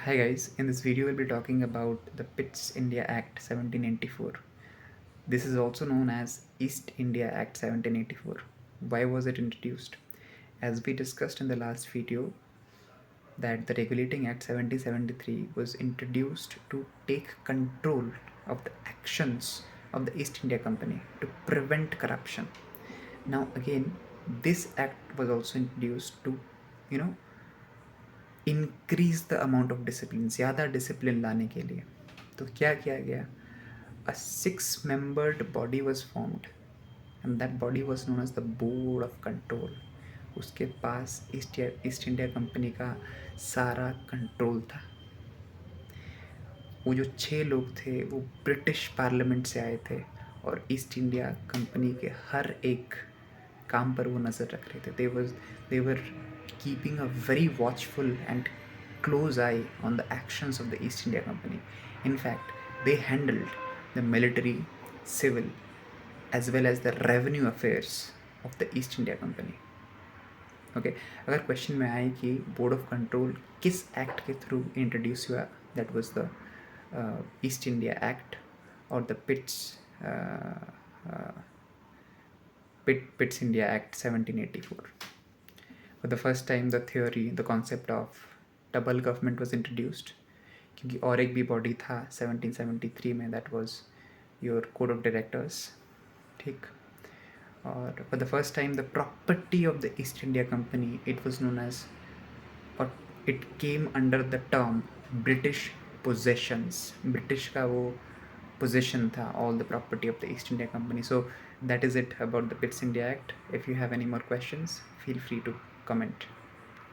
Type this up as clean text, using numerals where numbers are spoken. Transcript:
Hi guys, in this video we'll be talking about the Pitt's India Act 1784. This is also known as East India Act 1784. Why was it introduced? As we discussed in the last video, that the Regulating Act 1773 was introduced to take control of the actions of the East India Company to prevent corruption. Now again, this act was also introduced to, you know, increase the amount of discipline, ज़्यादा discipline लाने के लिए. तो क्या किया गया? A 6 membered body was formed and that body was known as the board of control. उसके पास ईस्ट इंडिया कंपनी का सारा कंट्रोल था. वो जो 6 लोग थे वो ब्रिटिश पार्लियामेंट से आए थे और ईस्ट इंडिया कंपनी के हर एक काम पर वो नज़र रख रहे थे. they were keeping a very watchful and close eye on the actions of the East India Company. In fact, they handled the military, civil, as well as the revenue affairs of the East India Company. Okay अगर question में आए कि board of control किस act के through introduce हुआ, that was the East India act और the Pitt's India Act 1784. For the first time the concept of double government was introduced, क्योंकि और एक भी बॉडी था 1773 में, that was your court of directors. ठीक. और for the first time the property of the East India Company, it was known as, और it came under the term British possessions. British का वो possession tha, all the property of the East India Company. So that is it about the Pitt's India Act. If you have any more questions, feel free to comment.